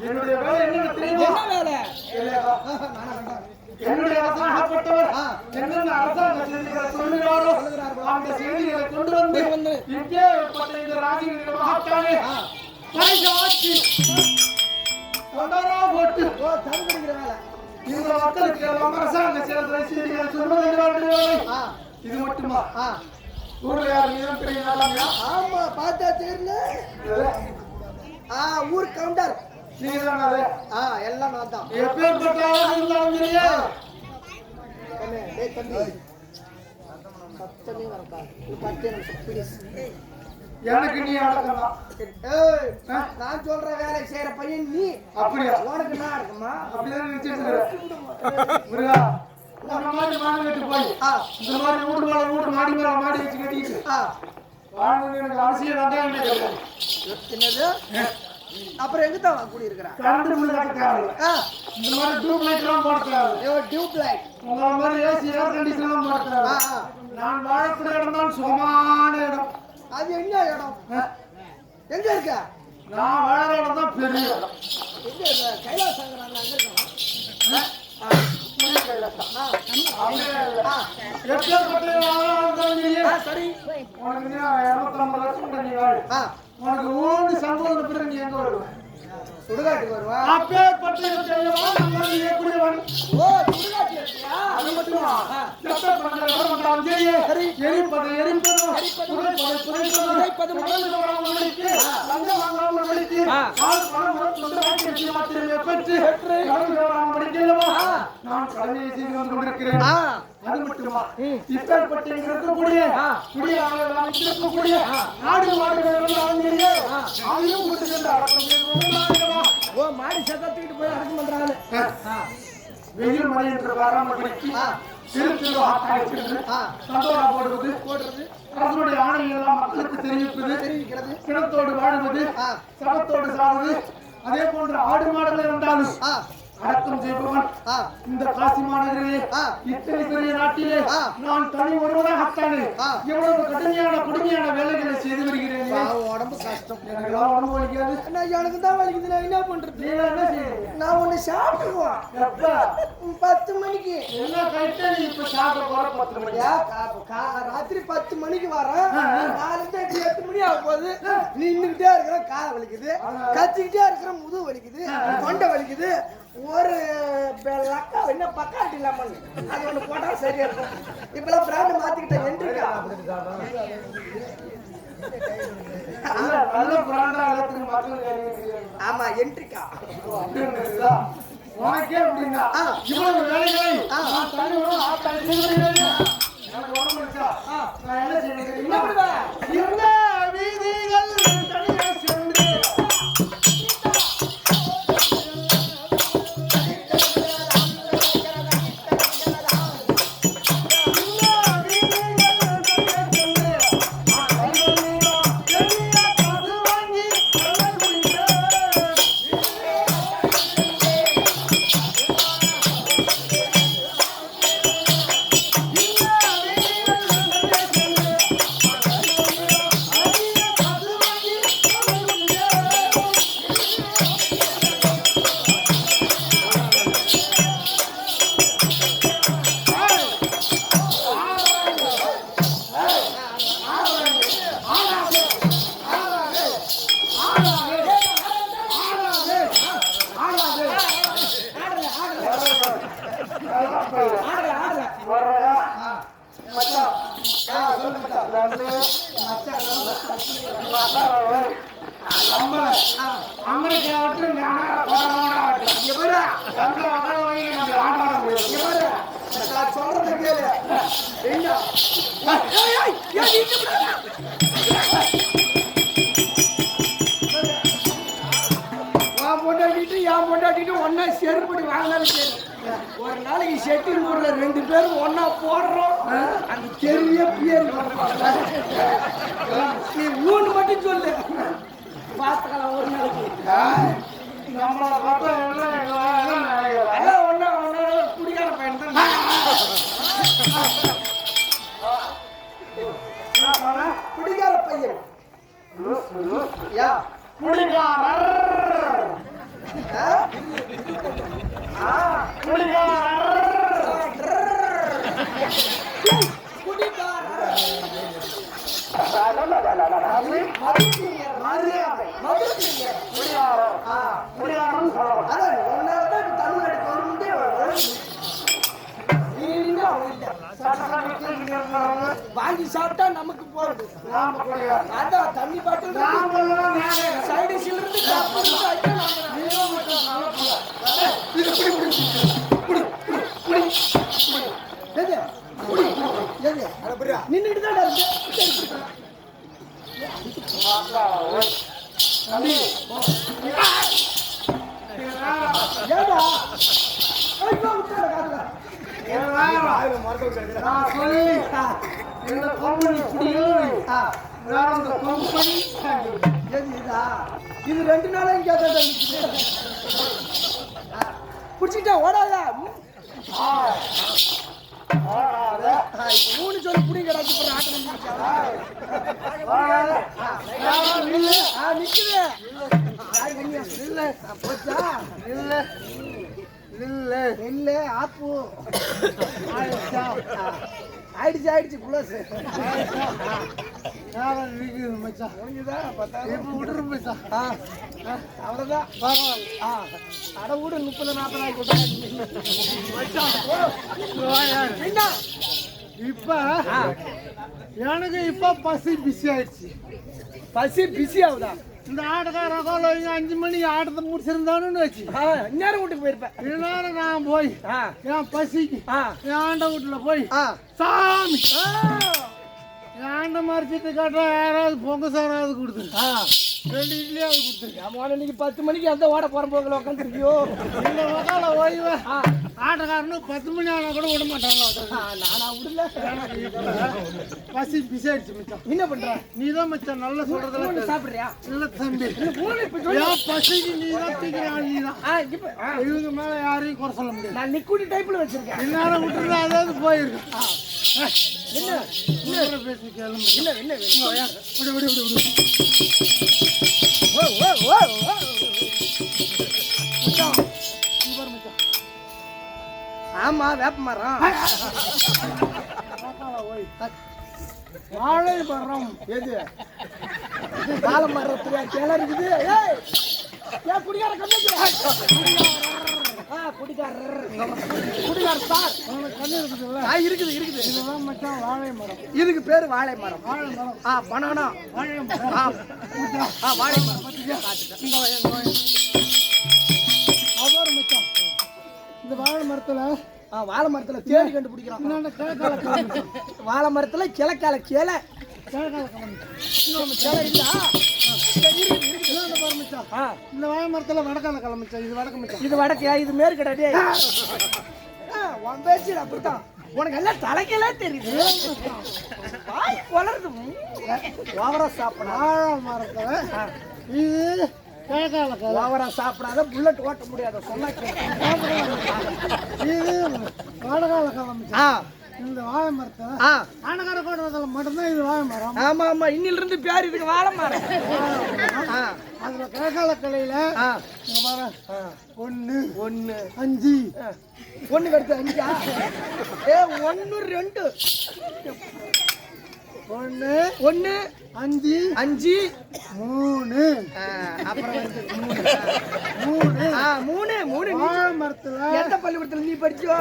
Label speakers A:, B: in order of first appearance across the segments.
A: என்னுடைய வேலை என்ன தெரியுமா? என்னுடைய அரசாங்கப்பட்டவர் என்னென்ன அரசாங்க செய்திகளை சொல்லுகிறாரோ அந்த செய்திகளை கொண்டு வந்து இங்கே இந்த ராஜீவ் மகாத்தானே ஆட்சி போட்டு தடுக்கிற வேலை இந்த மக்களுக்கு அரசாங்க செய்திகளை சொல்லுவது இது மட்டுமா? ஊர்ல யார் நீதான் தெரியுங்களா?
B: ஆமா பார்த்தா தெரியல. ஊர் கவுண்டர்
A: நீதான் அது.
B: எல்லாம் நான் தான்.
A: எப்பேற்பட்ட ஆளா இருந்தாலும் சரியா?
B: சத்தமே வரப்பா. 10 நிமிஷம் ப்ளீஸ்.
A: எனக்கு நீ அடக்கணும்.
B: நான் சொல்ற வேலை செய்யற பையன் நீ.
A: அப்படியா?
B: உனக்கு நான் இருக்குமா?
A: அப்படிதான் நினைச்சிட்டு முருகா நம்ம மாதிரி மாடு வெட்டி போய் இந்த மாதிரி வீட்டு மாடி மேல மாடி வச்சு கட்டிட்டு வாழ்ந்து எனக்கு அவசியம் தான்
B: என்னது? அப்புறம் எங்க தான் கூடி இருக்கிறா?
A: கரண்ட் பில் கட்ட தேவை. இந்த மாதிரி டியூப் லைட் எல்லாம் போட தேவை.
B: டியூப் லைட்
A: உங்க மாதிரி ஏசி ஏர் கண்டிஷன் எல்லாம் போட தேவை. நான் வாழக்கூடிய இடம் தான் சுகமான இடம்.
B: அது என்ன இடம்? எங்க இருக்க?
A: நான் வாழற இடம் தான் பெரிய இடம்.
B: எங்க இருக்க? கைலாசங்கர் அங்க இருக்கா? சரி
A: உனக்கு 250 லட்சம் நீ வாழ. உனக்கு ஓடி சம்பவம் பிறகு நீ எங்க வருவ?
B: சுடுகாட்டுக்கு வருவா.
A: அப்பேற்பட்ட
B: அது மட்டுமா?
A: நான் கடமையை செய்து வந்து கொண்டிருக்கிறேன். அது மட்டுமா? இப்பேற்பட்ட இருக்கக்கூடிய இருக்கக்கூடிய ஆடு மாடுகள் அதையும் கூட்டு சென்று அடக்கம்
B: மாடி சத்தத்துக்கிட்டு போய் அடக்கம் பண்றாங்க.
A: வெயில் மழை என்று வராமபடிக்கு சிறு சிறு சந்தோரா போடுறது அரசுடைய ஆணையெல்லாம் மக்களுக்கு தெரிவிக்கிறது. கிணத்தோடு வாழ்வது, சமத்தோடு சாவது, அதே போன்ற ஆடு மாடுகள் இருந்தாலும் அடக்கம் செய்பவன் இந்த காசி மாநகரிலே இத்தனை பெரிய நாட்டிலே நான் தனி ஒருவனாகத்தானே எவ்வளவு கடுமையான கொடுமையான வேலைகளை செய்து வருகிறேன்.
B: உடம்பு கஷ்டம்.
A: எனக்கு உடம்பு வலிக்கிறது.
B: எனக்கு தான் வலிக்குது. நான் என்ன பண்றது?
A: என்ன செய்ய?
B: நான் ஒண்ணு சாப்பிடுவோம்.
A: எப்ப?
B: 10 மணிக்கு.
A: என்ன கட்ட நீ இப்ப சாப்பிட போற? 10 மணி.
B: ராத்திரி 10 மணிக்கு வரேன். 8 மணி ஆக போகுது. நின்றுகிட்டே இருக்கிற காலை வலிக்குது, கத்திக்கிட்டே இருக்கிற முதுகு வலிக்குது, தொண்டை வலிக்குது. ஒரு லக்கா என்ன பக்காட்டி இல்லாம அது ஒண்ணு போட்டா சரியா இருக்கும். இப்பெல்லாம் பிராண்ட் மாத்திக்கிட்டேன். என்ட்ரிக்கா ஆமா என்ட்ரிக்கா
A: உனக்கே அப்படின்னா இவ்வளவு வேலைகளை நான் தனியோட ஆத்தாடி செய்கிறேன். எனக்கு உடம்பு இருக்கா? நான் என்ன செய்யணும்?
B: என்ன பண்ணுவ?
A: இருந்த வீதிகள் தனியாக சென்று
B: ஒன்னா செருப்படி வாங்கினாலும் சரி, ஒரு நாளைக்கு செட்டில் ஊர்ல 2 பேரும் ஒன்னா போடுறோம். அந்த தெரிய பேர் நீ ஊன்னு மட்டும் சொல்லு, பார்த்துக்கலாம் ஒரு நாளைக்கு. ஒன்னா குடிக்கார பையன் தான். குடிக்கார பையன் யா வாங்கி சாப்பிட்டா நமக்கு போறது. அதான் தண்ணி பாட்டில் சைடு இருந்து நின்றுட்டு தான் இது 2 நாளா இங்க குடிச்சிட்டா ஓடாத. மூணு சொல்லி புடி கிடக்கு நில்லு ஆப்பு ஆயிடுச்சு புலஸ் அவ்வளவுதான் அட வீடு 30-40
A: இப்ப எனக்கு இப்ப பசி பிஸி ஆயிடுச்சு.
B: பசி பிஸி ஆகுதா?
A: இந்த ஆட்டுக்கார 5 மணிக்கு ஆட்டத்தை முடிச்சிருந்தானு வச்சு
B: இந்நேரம் வீட்டுக்கு போயிருப்பேன்.
A: இந்நேரம் நான் போய் என் பசிக்கு என் ஆண்ட வீட்டுல போய் சாமி என் ஆண்ட மறைச்சிட்டு காட்டா யாராவது பொங்க சாராவது கொடுத்து 2 இட்லியாவது கொடுத்து
B: இன்னைக்கு 10 மணிக்கு அந்த ஓட போற போகல உட்காந்துருக்கியோ.
A: இந்த வகால ஓய்வு ஆட்டக்காரனு 10 மணி ஆனா கூட விட மாட்டாங்களா?
B: நானா விடல.
A: பசி பிஸி ஆயிடுச்சு மச்சான்.
B: என்ன பண்ற?
A: நீ தான் மச்சான் நல்லா சொல்றதுல
B: சாப்பிடுறியா?
A: இல்ல தம்பி, பசிக்கு நீ தான் தீக்கிறான். நீ தான் இவங்க மேல யாரையும் குறை சொல்ல முடியாது.
B: நான் நிக்குடி டைப்ல வச்சிருக்கேன்.
A: இந்நேரம் விட்டுருந்தா அதாவது போயிருக்கு.
B: என்ன
A: பேசி கேளுங்க.
B: என்ன
A: விடு விடு விடு விடு.
B: ஆமா வேப்ப மரம்
A: வாழை மரம்
B: எது? வாழை மரத்துல கிளை இருக்குது. ஏன் குடிகார கண்ணு குடிகார சார்
A: கண்ணு இருக்குதுல்ல?
B: இருக்குது
A: இதுதான் மச்சான் வாழை மரம்.
B: இதுக்கு பேரு வாழை மரம்.
A: வாழை மரம்
B: பனானா
A: வாழை மரம்
B: வாழை மரம்.
A: அவ்வாறு மச்சான் இந்த வாழை மரத்துல
B: வாழை மரத்துல தேடி கண்டுபிடிக்கிறான்.
A: இன்னொன்று கிழக்கால கிளம்பிச்சு.
B: வாழை மரத்துல கிழக்கால கிளை
A: கிழக்கால கிளம்பிச்சு.
B: இன்னொன்று கிளை இருந்தா
A: இன்னொன்று பரமிச்சா. இந்த வாழை மரத்துல வடக்கால கிளம்பிச்சா. இது வடக்கு மிச்சா.
B: இது வடக்கையா இது மேற்கு டே. உன் பேச்சு அப்படித்தான். உனக்கு எல்லாம் தலைக்கெல்லாம் தெரியுது. வாய் வளருது. ஓவரா சாப்பிட
A: வாழை மரத்துல இது கிழக்கால கிளம்பி.
B: ஓவரா சாப்பிடாத புல்லட் ஓட்ட முடியாத சொன்னா
A: இது வடக்கால கிளம்பிச்சா. இந்த வாழை மரத்தை ஆனகார கோட்டத்தில் மட்டும்தான் இது வாழை மரம்.
B: ஆமா ஆமா இன்னில இருந்து பேர் இதுக்கு வாழை மரம்.
A: அதுல கிழக்கால கிளையில ஒன்னு 5
B: ஒண்ணு கடுத்து 5 1 2 1
A: 5
B: 5
A: 3
B: அப்புறம் வந்து 3
A: வாழை மரத்துல
B: எந்த பள்ளிக்கூடத்துல நீ படிச்சோ?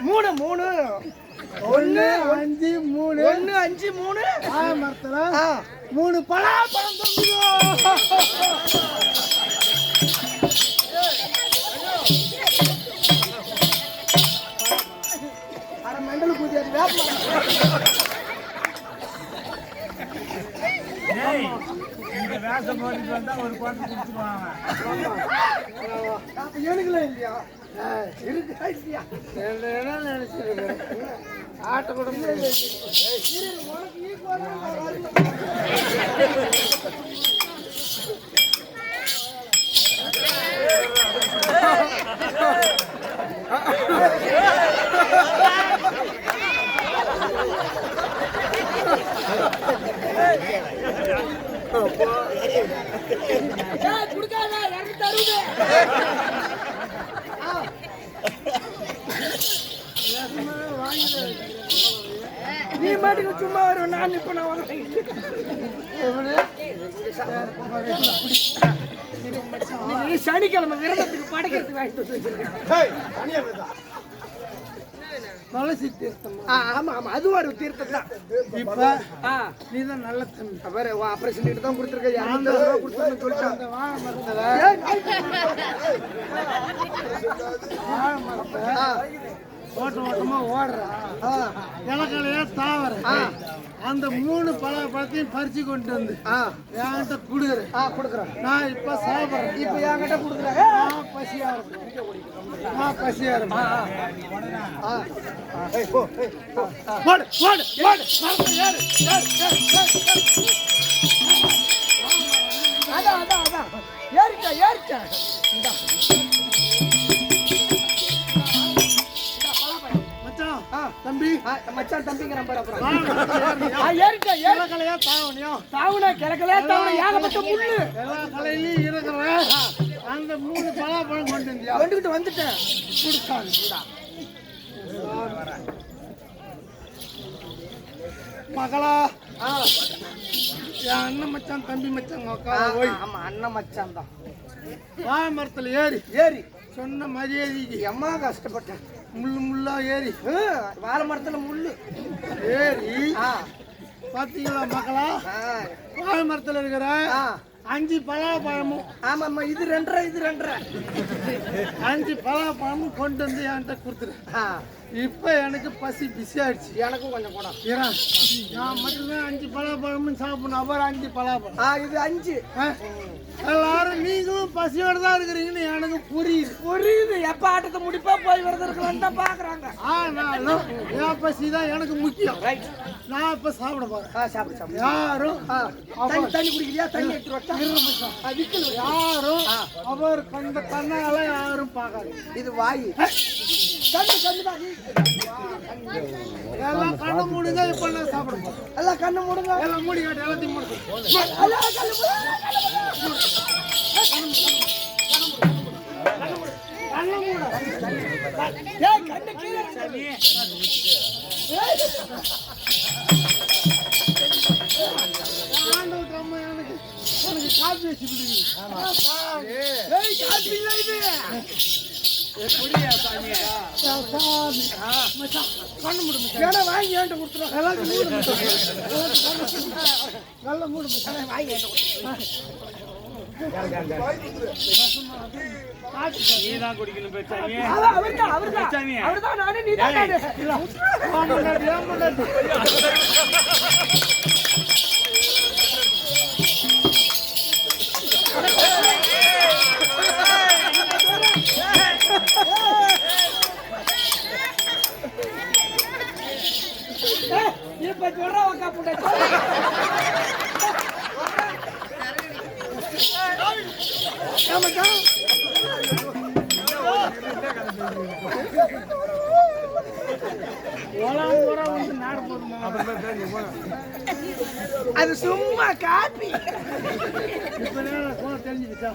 B: 3 1
A: 5 3
B: 1 5 3
A: வாழை மரத்துல 3 பலாப்பழம் தொங்குதோ.
B: அரை மண்டல பூஜை வேப்ப
C: இந்த வேஷம் போட்டுட்டு வந்தா ஒரு பாட்டு குடிச்சுக்குவாங்க.
B: எனக்குலாம் இல்லையா? இருக்கா இல்லையா?
A: நினைச்சிருக்கேன் ஆட்ட கூட
B: உனக்கு நீ மாட்டுக்கு சும்மா வரும். நான் இப்ப நான் நீ சனிக்கிழமை விரதத்துக்கு படைக்கிறதுக்கு வாங்கிட்டு வச்சிருக்கேன்.
A: துளசி தீர்த்தம்.
B: ஆமா ஆமா அது ஒரு தீர்த்தம் தான்.
A: இப்ப நீதான் நல்ல தம்பி.
B: அவரு ஆபரேஷன் தான் கொடுத்துருக்க. 200 ரூபா கொடுத்துருன்னு சொல்லிட்டான்.
A: இந்த வாழை மரத்துல ஓட்ட ஓட்டமா ஓடுறா. இலக்கலையா தாவர அந்த 3 பழத்தையும் பறிச்சு கொண்டு வந்து என்கிட்ட குடுக்குற.
B: கொடுக்குறேன்.
A: நான் இப்ப சாப்பிடுறேன்.
B: இப்ப என்கிட்ட கொடுக்குறேன்.
A: நான் பசியா இருக்கேன். நான் பசியா இருக்கேன். ஓடு ஓடு ஓடு மரத்துல ஏறு.
B: அதான் அதான் அதான் ஏறிட்டா ஏறிட்டா.
A: மச்சான் தம்பி
B: மச்சான் தம்பிங்க நம்பர் அப்புறம்
A: வாழை மரத்துல ஏறியா?
B: ஏறிட்டா
A: இலக்கலையா தாவணியா?
B: தாவுனா கிழக்கல தாவுனா ஏகப்பட்ட முள்ளு
A: எல்லா கலையிலயும் இருக்கிற அந்த 3 பலாப்பழம் கொண்டு வந்தியா?
B: கொண்டுகிட்டு வந்துட்டேன்.
A: கொடுத்தாங்க. மகளா என் அண்ணன் மச்சான் தம்பி மச்சான் அக்கா போய்
B: ஆமா அண்ணன் மச்சான் தான்.
A: வாழை மரத்துல ஏறி
B: ஏறி
A: சொன்ன மரியாதைக்கு
B: எம்மா கஷ்டப்பட்டேன்.
A: முள்ளு முள்ளா ஏறி
B: வாழை மரத்துல முள்ளு
A: ஏறி பாத்தீங்களா மகளா? வாழை மரத்துல இருக்கிற 5 பலாப்பழமும்
B: ஆமாம்மா இது 2.5 இது 2.5
A: 5 பலாப்பழமும் கொண்டு வந்து என்கிட்ட கொடுத்துரு. இப்ப எனக்கு பசி பிஸி ஆயிடுச்சு.
B: எனக்கும் கொஞ்சம் கூட
A: நான் மட்டும்தான் 5 பலாப்பழமும் சாப்பிடணும். அப்புறம் 5 பலாப்பழம்
B: இது 5
A: எல்லாரும் நீங்களும் பசியோட தான் இருக்கிறீங்கன்னு எனக்கு புரியுது.
B: புரியுது. எப்ப ஆட்டத்தை முடிப்பா போய் வரதுன்னு தான் பாக்குறாங்க.
A: ஆனாலும் என் பசி தான் எனக்கு முக்கியம். நான் இப்ப சாப்பிட போறேன்.
B: சாப்பிடு சாப்பிடு.
A: யாரும்
B: தண்ணி குடிக்கிறியா? தண்ணி எடுத்து
A: யாரும் அவர் கண்ட கண்ணால யாரும் பார்க்காது.
B: இது வாய் கண்ணு கண்ணு தான்.
A: எல்லாம் கண்ணை மூடுங்க. இப்ப நான் சாப்பிட போறேன்.
B: எல்லாம் கண்ணு மூடுங்க.
A: எல்லாம் மூடி காட்டு. எல்லாத்தையும் மூடு. எனக்கு காப்பி வச்சு
B: வாங்கி ஏன்ட்ட கொடுத்துருவோம்.
A: நல்ல மூடு
B: வாங்கி ஏன்ட்ட கொடுத்துருவோம்.
C: நீதான் குடிக்கணும் பெச்சாமி.
B: அவர்தான் நானே நீதான் இப்ப சொல்ற உக்கா புண்டை அது சும்மா காப்பி
A: தெரிஞ்சுக்கிச்சா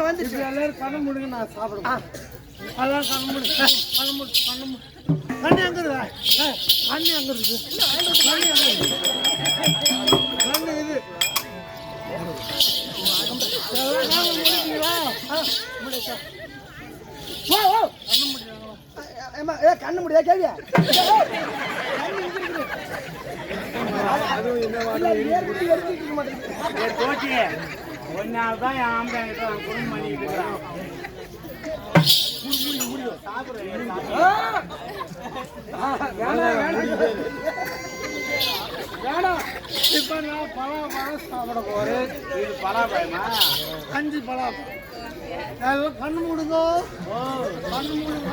B: வந்துச்சு
A: எல்லாரும் கண்ணு முடுங்க நான் சாப்பிடுவேன் அதான் கண்ணு முடி கண்ணு முடி கண்ணு முடி கண்ணு எங்க இருக்குதா கண்ணு எங்க இருக்குது கண்ணு எங்க இருக்குது கண்ணு இது
B: கண்ணு முடியா கேள்வியா
C: ஒன்னால்தான் என் ஆம்பளை என்கிட்ட நான் குடும்பம் பண்ணிக்கிட்டு இருக்கிறான்.
A: வேணாம் இப்ப நான் பலாப்பழம் சாப்பிட போறேன்
C: இது பலாப்பழமா?
A: 5 பலாப்பழம் கண்ணு மூடுங்க கண்ணு மூடுங்க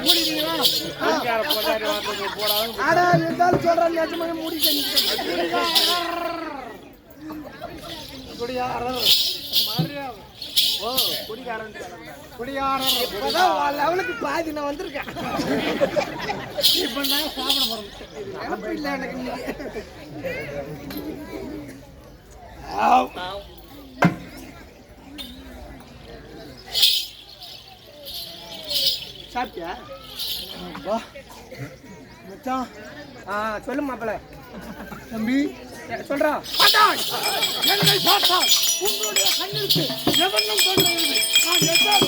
A: மூடிட்டீங்களா
C: வீட்டுக்கார பொண்டாட்டி வார்த்தை போடாது.
B: ஆனா இருந்தாலும் சொல்றேன் நிஜமே மூடி
A: குடியாரர்
C: ஓ குடிக்காரன்
A: குடியாரர்
B: இப்பதான் லெவலுக்கு பாதி நான் வந்திருக்கேன்
A: இப்ப நான் சாப்பிட போறேன்
B: நினைப்பு இல்லை எனக்கு இன்னைக்கு. சாப்பிட்டியா
A: மச்சான்
B: சொல்லு மாப்பிள்ள
A: தம்பி
B: சொல்றா
A: என்னை பார்த்தால் உங்களுடைய கண்ணிற்கு எவனும் சொல்லுகிறது நான் எட்டாவது